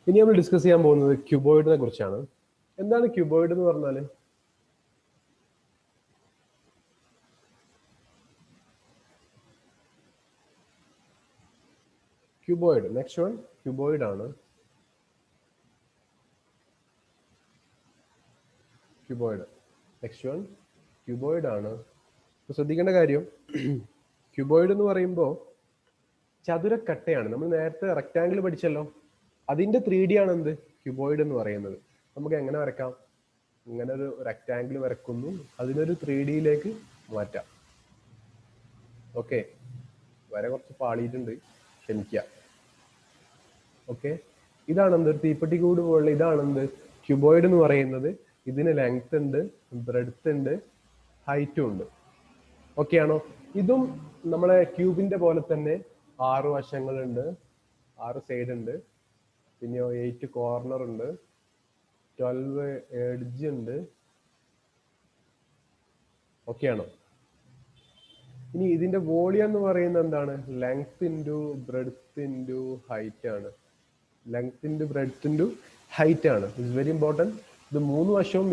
ഇനി നമ്മൾ ഡിസ്കസ് ചെയ്യാൻ പോകുന്നത് ക്യൂബോയിഡിനെ കുറിച്ചാണ്. എന്താണ് ക്യൂബോയിഡ് എന്ന് പറഞ്ഞാൽ? ക്യൂബോയിഡ്, നെക്സ്റ്റ് വൺ ക്യൂബോയിഡ് ആണ്. ക്യൂബോയിഡ്, നെക്സ്റ്റ് വൺ ക്യൂബോയിഡ് ആണ്. ശ്രദ്ധിക്കേണ്ട കാര്യം, ക്യൂബോയിഡ് എന്ന് പറയുമ്പോൾ ചതുരക്കട്ടയാണ്. നമ്മൾ നേരത്തെ റെക്ടാങ്കിൾ പഠിച്ചല്ലോ, അതിന്റെ 3D ആണ് എന്ത് ക്യൂബോയിഡ് എന്ന് പറയുന്നത്. നമുക്ക് എങ്ങനെ വരക്കാം? ഇങ്ങനെ ഒരു റെക്ടാങ്കിൾ വരക്കുന്നു, അതിനൊരു 3Dയിലേക്ക് മാറ്റാം. ഓക്കെ, വര കുറച്ച് പാളിയിട്ടുണ്ട്, ക്ഷമിക്കുക. ഓക്കെ, ഇതാണെന്ത് ഒരു തീപ്പെട്ടി കൂട് പോലുള്ള ഇതാണെന്ത് ക്യൂബോയിഡ് എന്ന് പറയുന്നത്. ഇതിന് ലെങ്ത് ഉണ്ട്, ബ്രെഡ്ത്ത് ഉണ്ട്, ഹൈറ്റും ഉണ്ട്. ഓക്കെ ആണോ? ഇതും നമ്മളെ ക്യൂബിന്റെ പോലെ തന്നെ 6 വശങ്ങളുണ്ട്, 6 സൈഡ് ഉണ്ട്, പിന്നെ 8 കോർണർ ഉണ്ട്, 12 എഡ്ജ് ഉണ്ട്. ഓക്കെ ആണോ? ഇനി ഇതിന്റെ വോളിയം എന്ന് പറയുന്നത് എന്താണ്? Length into breadth into height ആണ്. Length into breadth into height ആണ്. It's very important. ഇത് 3 വശവും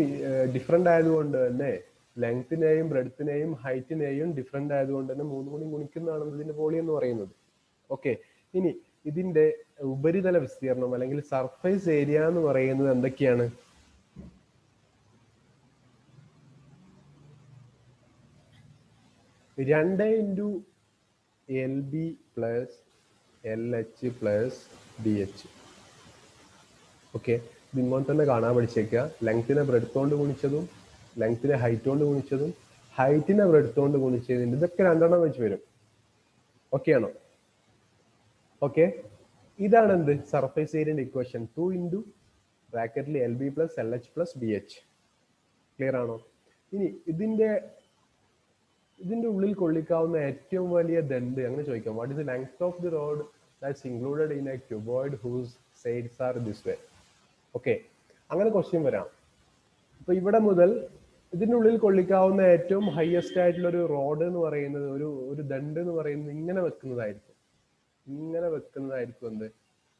ഡിഫറെന്റ് ആയതുകൊണ്ട് തന്നെ ലെങ്ത്തിനെയും ബ്രെഡ്ത്തിനെയും ഹൈറ്റിനെയും ഡിഫറെന്റ് ആയതുകൊണ്ട് തന്നെ 3 കൂടി ഗുണിക്കുന്നതാണ് ഇതിന്റെ വോളിയം എന്ന് പറയുന്നത്. ഓക്കെ, ഇനി ഇതിന്റെ ഉപരിതല വിസ്തീർണം അല്ലെങ്കിൽ സർഫേസ് ഏരിയ എന്ന് പറയുന്നത് എന്തൊക്കെയാണ്? 2 into LB plus LH plus BH. Okay, ഇത് ഇങ്ങോട്ട് തന്നെ കാണാൻ പഠിച്ചേക്കുക. ലെങ്ത്തിനെ ബ്രെഡ്ത്ത് കൊണ്ട് ഗുണിച്ചതും ലെങ്ത്തിനെ ഹൈറ്റ് കൊണ്ട് ഗുണിച്ചതും ഹൈറ്റിനെ ബ്രെഡ്ത്ത് കൊണ്ട് ഗുണിച്ചതിന്റെ ഇതൊക്കെ 2 വെച്ച് വരും. ഓക്കെ ആണോ? ഓക്കെ, ഇതാണ് എന്ത് സർഫേസ് ഏരിയന്റെ ഇക്വേഷൻ. 2 ഇൻറ്റു ബ്രാക്കറ്റിൽ LB plus LH plus BH. Clear ആണോ? ഇനി ഇതിന്റെ ഉള്ളിൽ കൊള്ളിക്കാവുന്ന ഏറ്റവും വലിയ ദണ്ട് അങ്ങനെ ചോദിക്കാം. What is the length of the rod that's included in a cuboid whose sides are this way? Okay, അങ്ങനെ ക്വസ്റ്റ്യൻ വരാം. അപ്പൊ ഇവിടെ മുതൽ ഇതിന്റെ ഉള്ളിൽ കൊള്ളിക്കാവുന്ന ഏറ്റവും ഹയസ്റ്റ് ആയിട്ടുള്ള ഒരു റോഡ് എന്ന് പറയുന്നത്, ഒരു ദണ്ട് എന്ന് പറയുന്നത് ഇങ്ങനെ വെക്കുന്നതായിരിക്കും. എന്ത്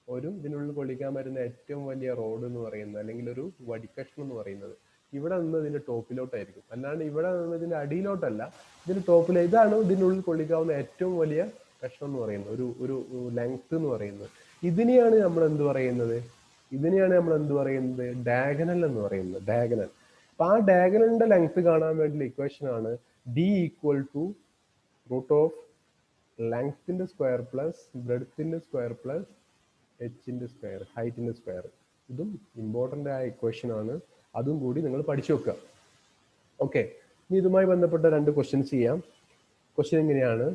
ഒരു ഇതിനുള്ളിൽ കൊള്ളിക്കാൻ പറ്റുന്ന ഏറ്റവും വലിയ റോഡ് എന്ന് പറയുന്നത്, അല്ലെങ്കിൽ ഒരു വടിക്കഷ്ണം എന്ന് പറയുന്നത് ഇവിടെ നിന്ന് ഇതിന്റെ ടോപ്പിലോട്ടായിരിക്കും. അല്ലാണ്ട് ഇവിടെ നിന്ന് ഇതിന്റെ അടിയിലോട്ടല്ല, ഇതിന്റെ ടോപ്പിൽ. ഇതാണ് ഇതിന്റെ ഉള്ളിൽ കൊള്ളിക്കാവുന്ന ഏറ്റവും വലിയ കഷ്ണം എന്ന് പറയുന്നത്, ഒരു ലെങ്ത് എന്ന് പറയുന്നത്. ഇതിനെയാണ് നമ്മൾ എന്ത് പറയുന്നത്? ഡയഗണൽ എന്ന് പറയുന്നത്. ഡയഗണൽ. അപ്പൊ ആ ഡയഗണലിന്റെ ലെങ്ത് കാണാൻ വേണ്ടിയുള്ള ഇക്വേഷൻ ആണ് D equal to root of ലെങ്ത്തിന്റെ സ്ക്വയർ പ്ലസ് ബ്രെഡ്ത്തിന്റെ സ്ക്വയർ പ്ലസ് എച്ചിന്റെ സ്ക്വയർ, ഹൈറ്റിന്റെ സ്ക്വയർ. ഇതും ഇമ്പോർട്ടന്റ് ആയ ഇക്വേഷൻ ആണ്. അതും കൂടി നിങ്ങൾ പഠിച്ചു വെക്കുക. ഓക്കെ, ഇനി ഇതുമായി ബന്ധപ്പെട്ട 2 ക്വസ്റ്റ്യൻസ് ചെയ്യാം. ക്വസ്റ്റ്യൻ എങ്ങനെയാണ്?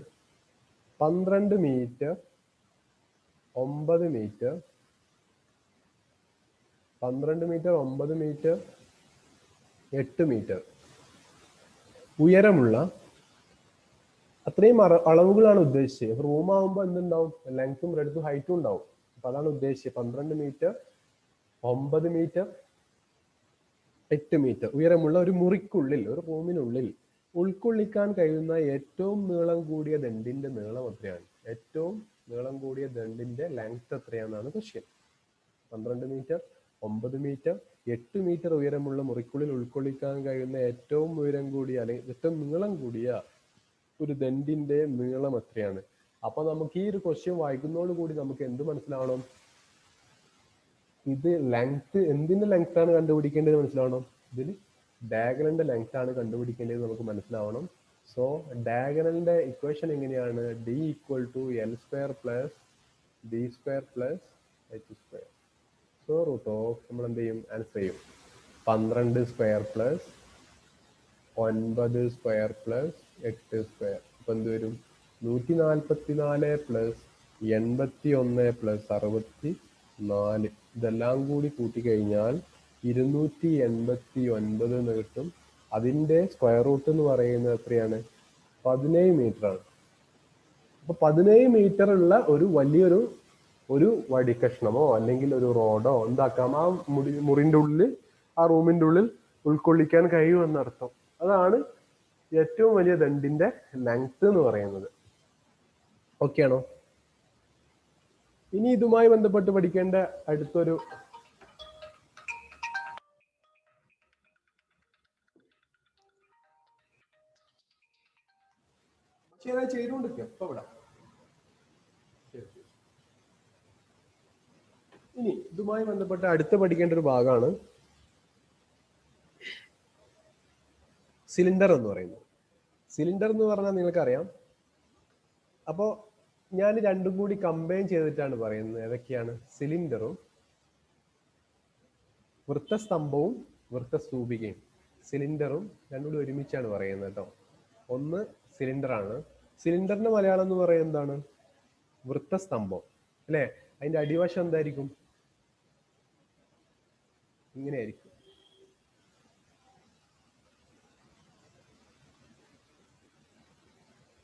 12 metre 9 metre 12 metre 9 metre 8 metre ഉയരമുള്ള അത്രയും അളവുകളാണ് ഉദ്ദേശിച്ചത്. റൂം ആകുമ്പോൾ എന്തുണ്ടാവും? ലെങ്ത്തും ബ്രെഡ്ത്തും ഹൈറ്റും ഉണ്ടാവും. അപ്പൊ അതാണ് ഉദ്ദേശിച്ചത്. 12 മീറ്റർ 9 മീറ്റർ 8 മീറ്റർ ഉയരമുള്ള ഒരു മുറിക്കുള്ളിൽ, ഒരു റൂമിനുള്ളിൽ ഉൾക്കൊള്ളിക്കാൻ കഴിയുന്ന ഏറ്റവും നീളം കൂടിയ ദണ്ടിന്റെ നീളം എത്രയാണ്? ഏറ്റവും നീളം കൂടിയ ദണ്ടിന്റെ ലെങ്ത് എത്രയാണെന്നാണ് ക്വസ്റ്റ്യൻ. 12 മീറ്റർ 9 മീറ്റർ 8 മീറ്റർ ഉയരമുള്ള മുറിക്കുള്ളിൽ ഉൾക്കൊള്ളിക്കാൻ കഴിയുന്ന ഏറ്റവും ഉയരം കൂടിയ അല്ലെങ്കിൽ ഏറ്റവും നീളം കൂടിയ ഒരു ദണ്ടിന്റെ നീളം എത്രയാണ്? അപ്പൊ നമുക്ക് ഈ ഒരു ക്വസ്റ്റ്യൻ വായിക്കുന്നതോടുകൂടി നമുക്ക് എന്ത് മനസ്സിലാവണം? ഇത് ലെങ്ത്, എന്തിന്റെ ലെങ്ത് ആണ് കണ്ടുപിടിക്കേണ്ടത് മനസ്സിലാവണം. ഇതിൽ ഡയഗണലിന്റെ ലെങ്ത് ആണ് കണ്ടുപിടിക്കേണ്ടത് നമുക്ക് മനസ്സിലാവണം. സോ ഡയഗണലിന്റെ ഇക്വേഷൻ എങ്ങനെയാണ്? D equal to L square plus B square plus H square. So root of നമ്മൾ എന്ത് ചെയ്യും? ആൻസർ ചെയ്യും. 12 square plus 9 square plus 8 square. അപ്പൊ എന്ത് വരും? 144 പ്ലസ് 81 പ്ലസ് 64. ഇതെല്ലാം കൂടി കൂട്ടിക്കഴിഞ്ഞാൽ 289 എന്ന് കിട്ടും. അതിന്റെ സ്ക്വയർ റൂട്ട് എന്ന് പറയുന്നത് എത്രയാണ്? 17 മീറ്റർ ആണ്. അപ്പൊ 17 മീറ്റർ ഉള്ള ഒരു വലിയൊരു വടിക്കഷ്ണമോ അല്ലെങ്കിൽ ഒരു റോഡോ എന്താക്കാം ആ മുറിന്റെ ഉള്ളിൽ, ആ റൂമിന്റെ ഉള്ളിൽ ഉൾക്കൊള്ളിക്കാൻ കഴിയുമെന്നർത്ഥം. അതാണ് ഏറ്റവും വലിയ ദണ്ടിന്റെ ലെങ്ത് എന്ന് പറയുന്നത്. ഓക്കെ ആണോ? ഇനി ഇതുമായി ബന്ധപ്പെട്ട് പഠിക്കേണ്ട അടുത്തൊരു ചെയ്തുകൊണ്ടിരിക്കുക ഇപ്പൊ ഇവിടെ. ഇനി ഇതുമായി ബന്ധപ്പെട്ട് അടുത്ത് പഠിക്കേണ്ട ഒരു ഭാഗമാണ് സിലിണ്ടർ എന്ന് പറയുന്നത്. സിലിണ്ടർ എന്ന് പറഞ്ഞാൽ നിങ്ങൾക്കറിയാം. അപ്പോൾ ഞാൻ രണ്ടും കൂടി കമ്പൈൻ ചെയ്തിട്ടാണ് പറയുന്നത്. ഏതൊക്കെയാണ്? സിലിണ്ടറും വൃത്തസ്തംഭവും വൃത്തസ്തൂപികയും. സിലിണ്ടറും രണ്ടും കൂടി ഒരുമിച്ചാണ് പറയുന്നത് കേട്ടോ. ഒന്ന് സിലിണ്ടർ ആണ്. സിലിണ്ടറിന്റെ മലയാളം എന്ന് പറയുന്നത് എന്താണ്? വൃത്തസ്തംഭം അല്ലെ? അതിന്റെ അടിവശം എന്തായിരിക്കും? ഇങ്ങനെയായിരിക്കും.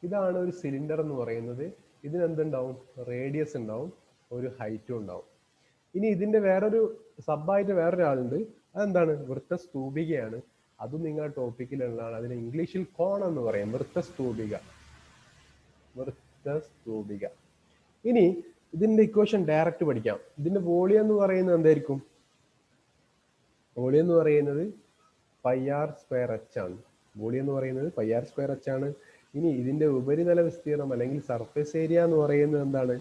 ഇതാണ് ഒരു സിലിണ്ടർ എന്ന് പറയുന്നത്. ഇതിനെന്തുണ്ടാവും? റേഡിയസ് ഉണ്ടാവും, ഒരു ഹൈറ്റും ഉണ്ടാവും. ഇനി ഇതിന്റെ വേറൊരു സബായിട്ട് വേറൊരാളുണ്ട്. അതെന്താണ്? വൃത്തസ്തൂപികയാണ്. അതും നിങ്ങളുടെ ടോപ്പിക്കിലുള്ളതാണ്. അതിന് ഇംഗ്ലീഷിൽ കോൺ എന്ന് പറയാം. വൃത്തസ്തൂപിക. വൃത്തസ്തൂപിക. ഇനി ഇതിന്റെ ഇക്വേഷൻ ഡയറക്റ്റ് പഠിക്കാം. ഇതിന്റെ വോളിയം എന്ന് പറയുന്നത് എന്തായിരിക്കും? വോളിയം എന്ന് പറയുന്നത് πr²h ആണ്. വോളിയം എന്ന് പറയുന്നത് πr²h ആണ്. ഇനി ഇതിന്റെ ഉപരിതല വിസ്തീർണം അല്ലെങ്കിൽ സർഫേസ് ഏരിയ എന്ന് പറയുന്നത് എന്താണ്?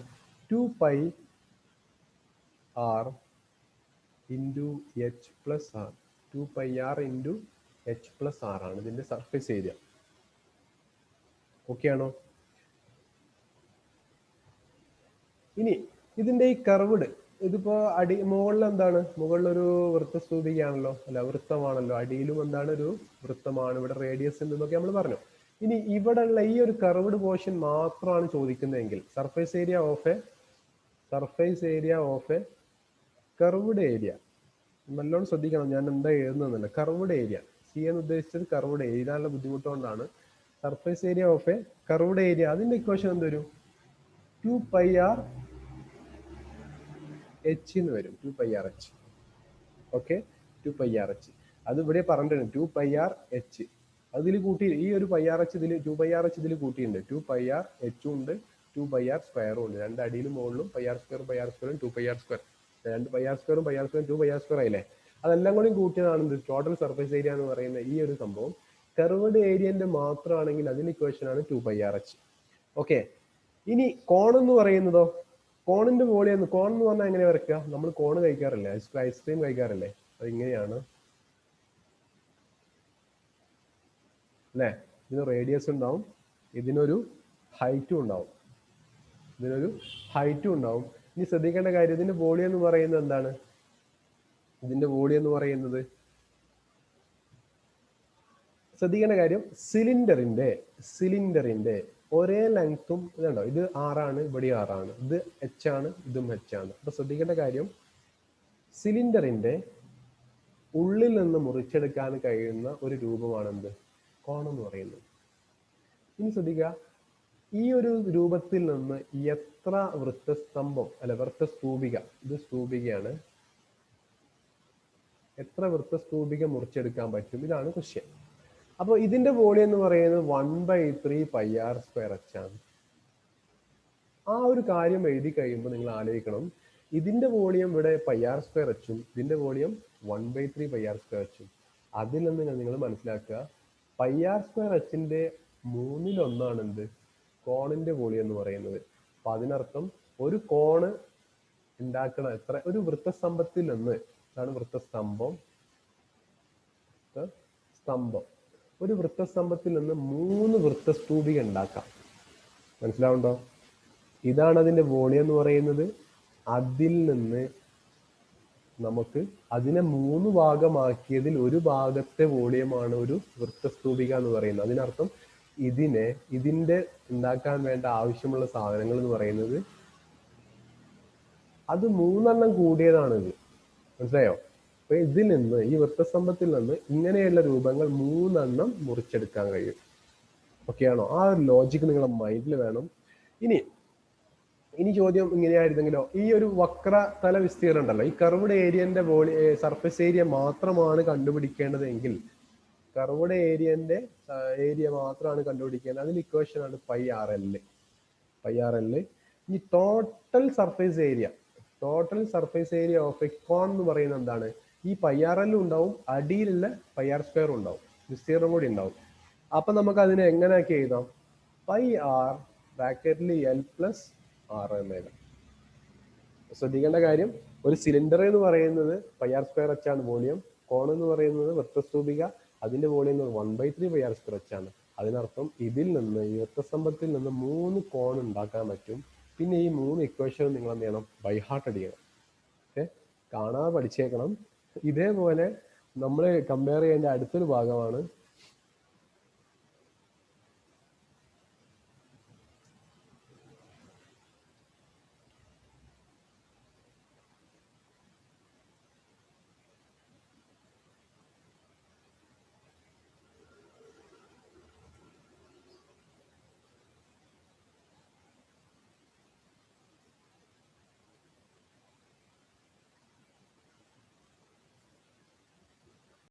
2πr into h plus R. 2πr into h plus R ആണ് ഇതിന്റെ സർഫേസ് ഏരിയ. ഓക്കെ ആണോ? ഇനി ഇതിന്റെ ഈ കർവ്ഡ്, ഇതിപ്പോ മുകളിൽ എന്താണ്? മുകളിലൊരു വൃത്തസ്തൂപികയാണല്ലോ, അല്ല വൃത്തമാണല്ലോ. അടിയിലും എന്താണ്? ഒരു വൃത്തമാണ്. ഇവിടെ റേഡിയസ് ഉണ്ടെന്നൊക്കെ നമ്മൾ പറഞ്ഞു. ഇനി ഇവിടെ ഉള്ള ഈ ഒരു കർവ്ഡ് പോർഷൻ മാത്രമാണ് ചോദിക്കുന്നതെങ്കിൽ surface area of a curved area. നല്ലോണം ശ്രദ്ധിക്കണം ഞാൻ എന്താ എഴുതുന്നതല്ല. കർവ്ഡ് ഏരിയ, സി എന്ന് ഉദ്ദേശിച്ചത് കർവ്ഡ് ഏരിയ. എഴുതാനുള്ള ബുദ്ധിമുട്ടുകൊണ്ടാണ്. Surface area of a curved area. അതിന്റെ ഇക്വേഷൻ എന്ത് വരും? 2πr h എന്ന് വരും. 2πrh. Okay, 2πrh. അത് ഇവിടെ പറഞ്ഞിട്ടുണ്ട്. 2πrh അതിൽ കൂട്ടി. ഈ ഒരു πrh ഇതിൽ 2πrh ഇതിൽ കൂട്ടിയിട്ടുണ്ട്. 2πrh ഉണ്ട്, 2πr² ഉണ്ട്. രണ്ട് അടിയിലും മുകളിലും πr²ഉം 2πr². രണ്ട് πr²ഉം 2πr² ആയില്ലേ? അതെല്ലാം കൂടി കൂട്ടിയതാണ് എന്ത്? ടോട്ടൽ സർഫേസ് ഏരിയ എന്ന് പറയുന്ന ഈ ഒരു സംഭവം. കർവ്ഡ് ഏരിയന്റെ മാത്രമാണെങ്കിൽ അതിന്റെ ഇക്വേഷൻ ആണ് 2πrh. ഓക്കെ. ഇനി കോൺ എന്ന് പറയുന്നതോ? കോണിന്റെ വോളിയം. കോൺ എന്ന് പറഞ്ഞാൽ എങ്ങനെ വരയ്ക്കുക? നമ്മൾ കോൺ കഴിക്കാറില്ലേ? ഐസ്ക്രീം കഴിക്കാറില്ലേ? അത് ഇങ്ങനെയാണ് അല്ലേ? ഇതിന് റേഡിയസ് ഉണ്ടാവും, ഇതിനൊരു ഹൈറ്റും ഉണ്ടാവും. ഇനി ശ്രദ്ധിക്കേണ്ട കാര്യം, ഇതിന്റെ വോളിയം എന്ന് പറയുന്നത് എന്താണ്? ഇതിന്റെ വോളിയം എന്ന് പറയുന്നത് ശ്രദ്ധിക്കേണ്ട കാര്യം, സിലിണ്ടറിന്റെ ഒരേ ലെങ്ത്തും ഇതുണ്ടോ? ഇത് ആറാണ്, ഇവിടെ ആറാണ്. ഇത് h ആണ്, ഇതും h ആണ്. അപ്പൊ ശ്രദ്ധിക്കേണ്ട കാര്യം, സിലിണ്ടറിന്റെ ഉള്ളിൽ നിന്ന് മുറിച്ചെടുക്കാൻ കഴിയുന്ന ഒരു രൂപമാണ് എന്ത്? കോൺ എന്ന് പറയുന്നത്. ഇനി ശ്രദ്ധിക്കുക, ഈ ഒരു രൂപത്തിൽ നിന്ന് എത്ര വൃത്തസ്തംഭം അല്ല വൃത്തസ്തൂപിക, ഇത് സ്തൂപികയാണ്, എത്ര വൃത്തസ്തൂപിക മുറിച്ചെടുക്കാൻ പറ്റും? ഇതാണ് ക്വസ്റ്റ്യൻ. അപ്പോൾ ഇതിന്റെ വോളിയം എന്ന് പറയുന്നത് 1/3πr²h ആണ്. ആ ഒരു കാര്യം എഴുതി കഴിയുമ്പോൾ നിങ്ങൾ ആലോചിക്കണം, ഇതിന്റെ വോളിയം ഇവിടെ πr²h ഇതിന്റെ വോളിയം 1/3πr²h. അതിൽ നിന്ന് നിങ്ങൾ മനസ്സിലാക്കുക, πr²hന്റെ 1/3 എന്ത്? കോണിന്റെ വോളിയം എന്ന് പറയുന്നത്. അപ്പൊ അതിനർത്ഥം ഒരു കോണ് ഉണ്ടാക്കണ എത്ര? ഒരു വൃത്തസ്തംഭത്തിൽ നിന്ന്, ഇതാണ് വൃത്തസ്തംഭം, ഒരു വൃത്തസ്തംഭത്തിൽ നിന്ന് 3 വൃത്തസ്തൂപിക ഉണ്ടാക്കാം. മനസ്സിലാവുണ്ടോ? ഇതാണ് അതിന്റെ വോളിയം എന്ന് പറയുന്നത്. അതിൽ നിന്ന് നമുക്ക് അതിനെ 3 ഭാഗമാക്കിയതിൽ ഒരു ഭാഗത്തെ വോളിയമാണ് ഒരു വൃത്തസ്തൂപിക എന്ന് പറയുന്നത്. അതിനർത്ഥം ഇതിന്റെ ഉണ്ടാക്കാൻ വേണ്ട ആവശ്യമുള്ള സാധനങ്ങൾ എന്ന് പറയുന്നത് അത് 3 കൂടിയതാണ്. ഇത് മനസ്സിലായോ? അപ്പൊ ഇതിൽ നിന്ന്, ഈ വൃത്തസ്തംഭത്തിൽ നിന്ന് ഇങ്ങനെയുള്ള രൂപങ്ങൾ 3 മുറിച്ചെടുക്കാൻ കഴിയും. ഓക്കെ ആണോ? ആ ഒരു ലോജിക്ക് നിങ്ങളുടെ മൈൻഡിൽ വേണം. ഇനി ചോദ്യം ഇങ്ങനെയായിരുന്നെങ്കിലോ, ഈ ഒരു വക്രതല വിസ്തീർണം ഉണ്ടല്ലോ, ഈ കർവ്ഡ് ഏരിയന്റെ സർഫേസ് ഏരിയ മാത്രമാണ് കണ്ടുപിടിക്കേണ്ടതെങ്കിൽ, കർവ്ഡ് ഏരിയന്റെ ഏരിയ മാത്രമാണ് കണ്ടുപിടിക്കേണ്ടത്. അതിൽ ഇക്വേഷൻ ആണ് πRL. ഇനി total surface area of a cone എന്ന് പറയുന്നത് എന്താണ്? ഈ പൈ ആർ എല്ലും ഉണ്ടാവും, അടിയിലുള്ള പൈ ആർ സ്ക്വയറും ഉണ്ടാവും, വിസ്തീർണം കൂടി ഉണ്ടാവും. അപ്പൊ നമുക്ക് അതിനെ എങ്ങനെയാക്കി എഴുതാം? പൈ ആർ ബ്രാക്കറ്റിൽ എൽ പ്ലസ് ആർ എന്ന് എഴുതാം. ശ്രദ്ധിക്കേണ്ട കാര്യം, ഒരു സിലിണ്ടർ എന്ന് പറയുന്നത് പൈ ആർ സ്ക്വയർ എച്ച് ആണ് വോളിയം. കോൺ എന്ന് പറയുന്നത് വൃത്തസ്തൂപിക, അതിന്റെ volume 1/3 pi R square H ആണ്. അതിനർത്ഥം ഇതിൽ നിന്ന്, ഈ വൃത്തസ്തംഭത്തിൽ നിന്ന് 3 കോൺ ഉണ്ടാക്കാൻ പറ്റും. പിന്നെ ഈ 3 ഇക്വേഷൻ നിങ്ങൾ എന്ത് ചെയ്യണം? ബൈ ഹാർട്ട് അടിക്കണം. കാണാതെ പഠിച്ചേക്കണം. ഇതേപോലെ നമ്മൾ കമ്പയർ ചെയ്യേണ്ട അടുത്തൊരു ഭാഗമാണ്